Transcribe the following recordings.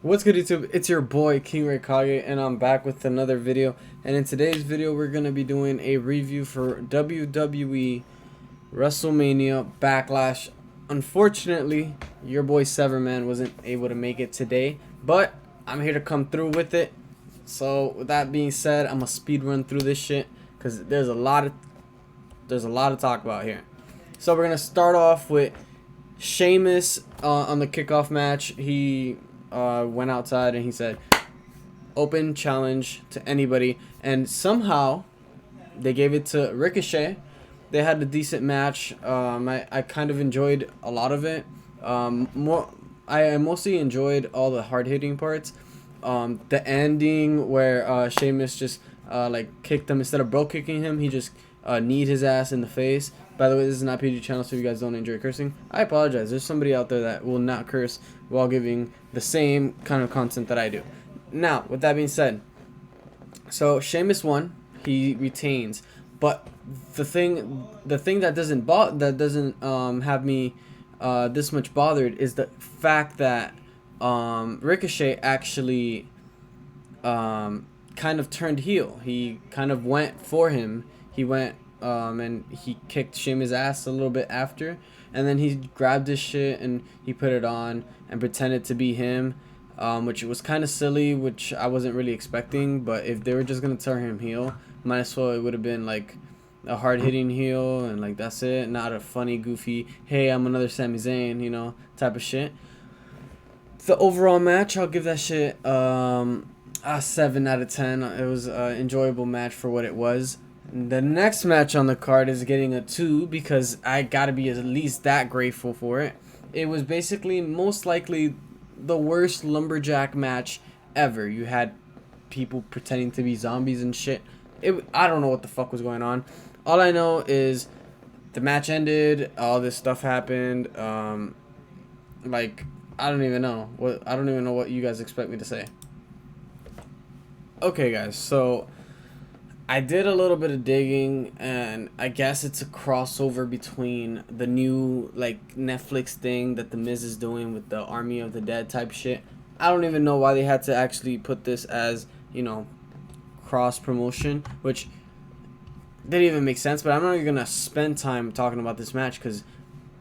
What's good, YouTube? It's your boy King Ray Kage, and I'm back with another video. And in today's video, we're gonna be doing a review for WWE WrestleMania Backlash. Unfortunately, your boy Severman wasn't able to make it today, but I'm here to come through with it. So with that being said, I'm gonna speed run through this shit because there's a lot to talk about here. So we're gonna start off with Sheamus on the kickoff match. He went outside and he said, "Open challenge to anybody," and somehow they gave it to Ricochet. They had a decent match. I kind of enjoyed a lot of it. I mostly enjoyed all the hard hitting parts. The ending where Sheamus just like kicked him instead of bro kicking him, he just kneed his ass in the face. By the way, this is not PG channel, so if you guys don't enjoy cursing, I apologize. There's somebody out there that will not curse while giving the same kind of content that I do. Now, with that being said, so Sheamus won. He retains, but the thing that doesn't have me this much bothered is the fact that Ricochet actually kind of turned heel. He kind of went for him. He went and he kicked Sheamus' ass a little bit after, and then he grabbed his shit and he put it on and pretended to be him, which was kind of silly, which I wasn't really expecting. But if they were just gonna turn him heel, might as well it would have been like a hard-hitting heel, and like that's it, not a funny, goofy, hey, I'm another Sami Zayn, you know, type of shit. The overall match, I'll give that shit a 7 out of 10. It was an enjoyable match for what it was. The next match on the card is getting a 2 because I gotta be at least that grateful for it. It was basically most likely the worst lumberjack match ever. You had people pretending to be zombies and shit. I don't know what the fuck was going on. All I know is the match ended, all this stuff happened. Like I don't even know what you guys expect me to say. Okay, guys, so I did a little bit of digging, and I guess it's a crossover between the new like Netflix thing that The Miz is doing with the Army of the Dead type shit. I don't even know why they had to actually put this as, you know, cross promotion, which didn't even make sense. But I'm not even gonna spend time talking about this match because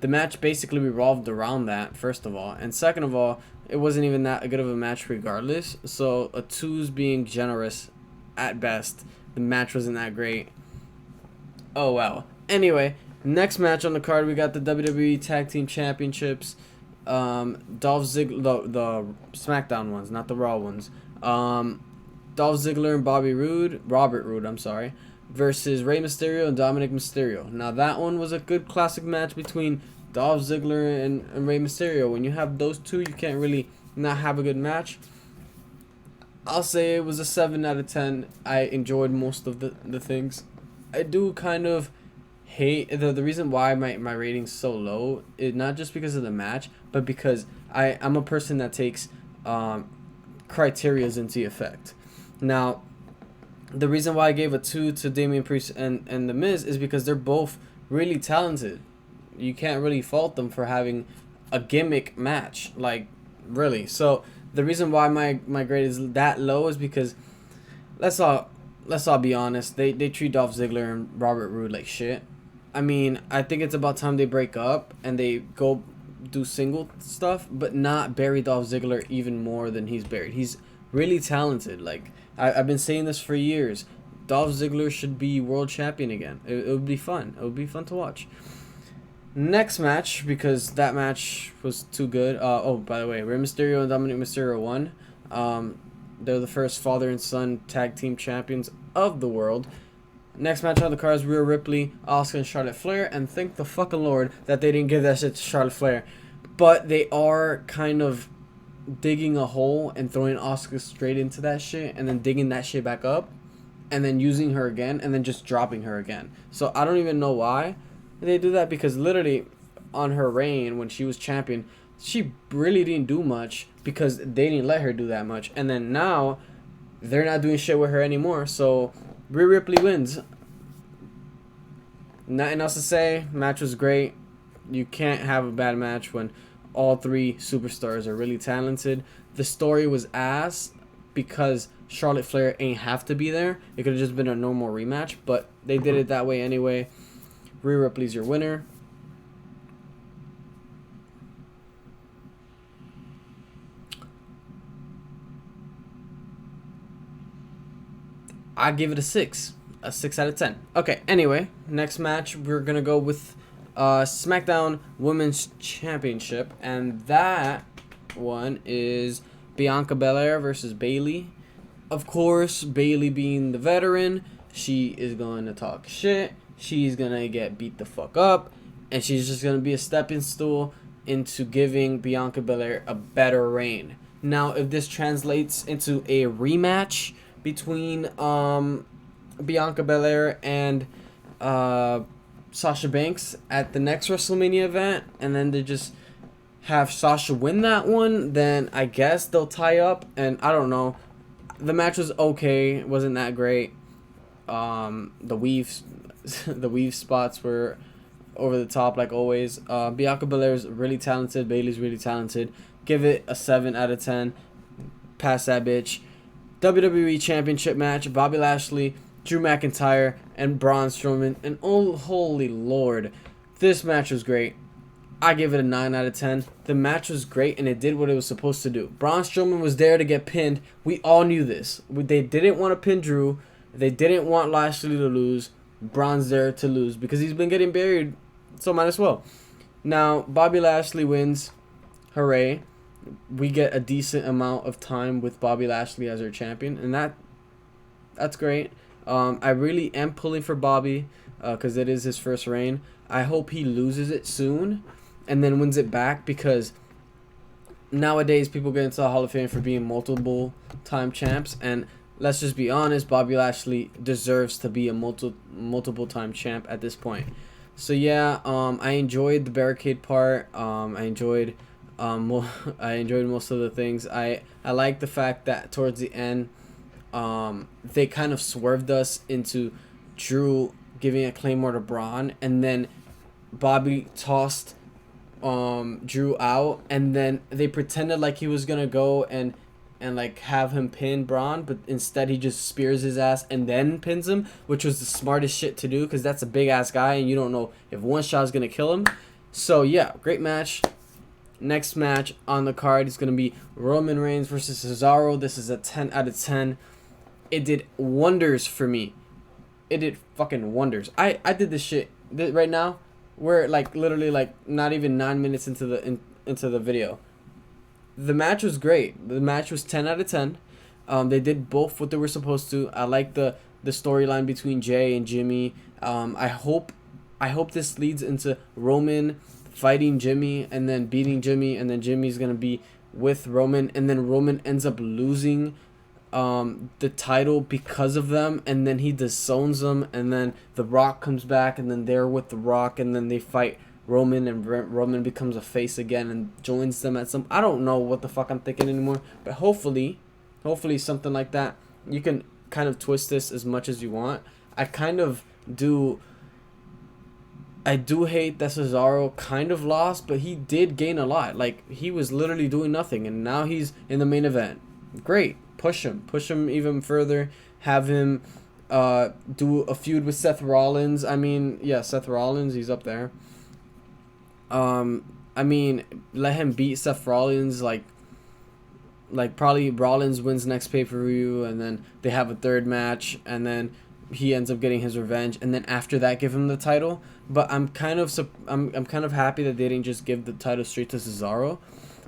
the match basically revolved around that, first of all, and second of all, it wasn't even that good of a match regardless. So a 2's being generous at best. The match wasn't that great. Oh well. Anyway, next match on the card, we got the WWE Tag Team Championships. Dolph Ziggler, the SmackDown ones, not the Raw ones. Dolph Ziggler and Robert Roode, I'm sorry, versus Rey Mysterio and Dominic Mysterio. Now that one was a good classic match between Dolph Ziggler and Rey Mysterio. When you have those two, you can't really not have a good match. I'll say it was a 7 out of 10. I enjoyed most of the things. I do kind of hate the reason why my rating's so low is not just because of the match, but because I'm a person that takes criterias into effect. Now, the reason why I gave a 2 to Damian Priest and The Miz is because they're both really talented. You can't really fault them for having a gimmick match, like, really. So the reason why my grade is that low is because let's all be honest, they treat Dolph Ziggler and Robert Roode like shit. I mean, I think it's about time they break up and they go do single stuff, but not bury Dolph Ziggler even more than he's buried. He's really talented. Like I've been saying this for years. Dolph Ziggler should be world champion again. It would be fun. It would be fun to watch. Next match, because that match was too good. Oh, by the way, Rey Mysterio and Dominic Mysterio won. They're the first father and son tag team champions of the world. Next match on the card is Rhea Ripley, Asuka, and Charlotte Flair. And thank the fucking Lord that they didn't give that shit to Charlotte Flair. But they are kind of digging a hole and throwing Asuka straight into that shit, and then digging that shit back up, and then using her again, and then just dropping her again. So I don't even know why they do that, because literally on her reign when she was champion, she really didn't do much because they didn't let her do that much. And then now they're not doing shit with her anymore. So Rhea Ripley wins. Nothing else to say. Match was great. You can't have a bad match when all three superstars are really talented. The story was ass because Charlotte Flair ain't have to be there. It could have just been a normal rematch, but they did it that way anyway. Rhea Ripley's your winner. I give it a 6 out of 10. Okay, anyway, next match we're gonna go with SmackDown Women's Championship, and that one is Bianca Belair versus Bayley. Of course, Bayley being the veteran, she is going to talk shit. She's gonna get beat the fuck up, and she's just gonna be a stepping stool into giving Bianca Belair a better reign. Now, if this translates into a rematch between Bianca Belair and Sasha Banks at the next WrestleMania event, and then they just have Sasha win that one, then I guess they'll tie up, and I don't know. The match was okay. It wasn't that great. The weave spots were over the top like always. Bianca Belair's really talented. Bayley's really talented. Give it a 7 out of 10. Pass that bitch. WWE Championship match. Bobby Lashley, Drew McIntyre, and Braun Strowman. And oh, holy lord, this match was great. I give it a 9 out of 10. The match was great, and it did what it was supposed to do. Braun Strowman was there to get pinned. We all knew this. They didn't want to pin Drew. They didn't want Lashley to lose. Braun's there to lose because he's been getting buried, so might as well. Now, Bobby Lashley wins. Hooray. We get a decent amount of time with Bobby Lashley as our champion, and that's great. I really am pulling for Bobby because it is his first reign. I hope he loses it soon and then wins it back, because nowadays people get into the Hall of Fame for being multiple time champs, and let's just be honest, Bobby Lashley deserves to be a multiple time champ at this point. So yeah, I enjoyed the barricade part. I enjoyed most of the things. I like the fact that towards the end, they kind of swerved us into Drew giving a Claymore to Braun, and then Bobby tossed Drew out, and then they pretended like he was gonna go and like have him pin Braun, but instead he just spears his ass and then pins him, which was the smartest shit to do, because that's a big ass guy and you don't know if one shot is gonna kill him. So yeah, great match. Next match on the card is gonna be Roman Reigns versus Cesaro. This is a 10 out of 10. It did wonders for me. It did fucking wonders. I did this shit right now. We're like literally like not even 9 minutes into the video. The match was great. The match was 10 out of 10. They did both what they were supposed to. I like the storyline between Jay and Jimmy. I hope this leads into Roman fighting Jimmy and then beating Jimmy, and then Jimmy's gonna be with Roman, and then Roman ends up losing the title because of them, and then he disowns them, and then The Rock comes back, and then they're with The Rock, and then they fight Roman, and Roman becomes a face again and joins them at some... I don't know what the fuck I'm thinking anymore, but hopefully something like that. You can kind of twist this as much as you want. I do hate that Cesaro kind of lost, but he did gain a lot. Like, he was literally doing nothing, and now he's in the main event. Great. Push him even further. Have him do a feud with Seth Rollins. I mean, yeah, Seth Rollins, he's up there. I mean, let him beat Seth Rollins, like probably Rollins wins next pay-per-view, and then they have a third match, and then he ends up getting his revenge, and then after that give him the title. But I'm kind of happy that they didn't just give the title straight to Cesaro,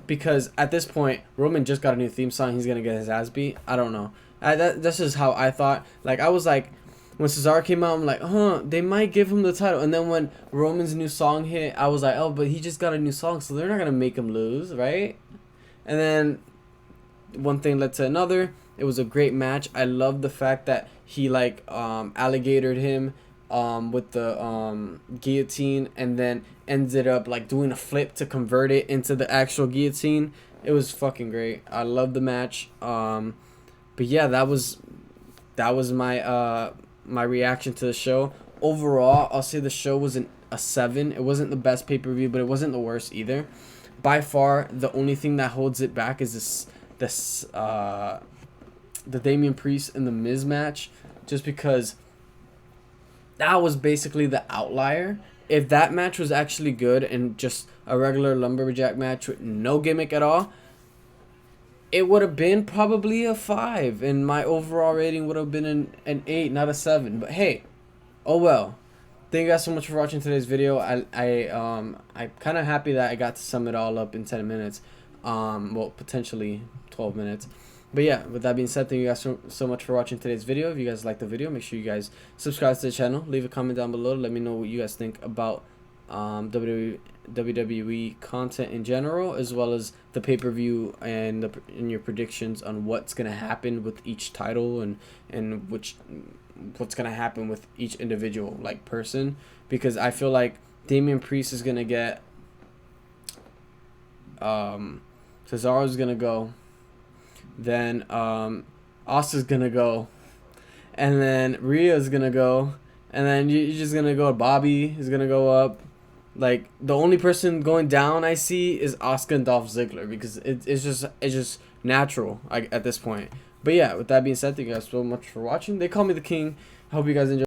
because at this point Roman just got a new theme song. He's gonna get his ass beat. I don't know. That's just how I thought. Like, I was like, when Cesaro came out, I'm like, they might give him the title. And then when Roman's new song hit, I was like, oh, but he just got a new song, so they're not gonna make him lose, right? And then one thing led to another. It was a great match. I love the fact that he alligatored him with the guillotine, and then ended up like doing a flip to convert it into the actual guillotine. It was fucking great. I love the match. But yeah, that was my my reaction to the show. Overall, I'll say the show wasn't a 7. It wasn't the best pay-per-view, but it wasn't the worst either. by far the only thing that holds it back is the Damian Priest and the Miz match, just because that was basically the outlier. If that match was actually good and just a regular lumberjack match with no gimmick at all, it would have been probably a 5, and my overall rating would have been an 8, not a 7. But hey, oh well. Thank you guys so much for watching today's video. I'm kind of happy that I got to sum it all up in 10 minutes. Well, potentially 12 minutes. But yeah, with that being said, thank you guys so much for watching today's video. If you guys liked the video, make sure you guys subscribe to the channel. Leave a comment down below. Let me know what you guys think about WWE content in general, as well as the pay-per-view and your predictions on what's going to happen with each title and what's going to happen with each individual like person, because I feel like Damian Priest is going to get Cesaro's going to go, then Asuka's going to go, and then Rhea's going to go, and then you're just going to go, Bobby is going to go up. Like, the only person going down I see is Asuka and Dolph Ziggler, because it's just natural at this point. But yeah, with that being said, thank you guys so much for watching. They call me the king. I hope you guys enjoy.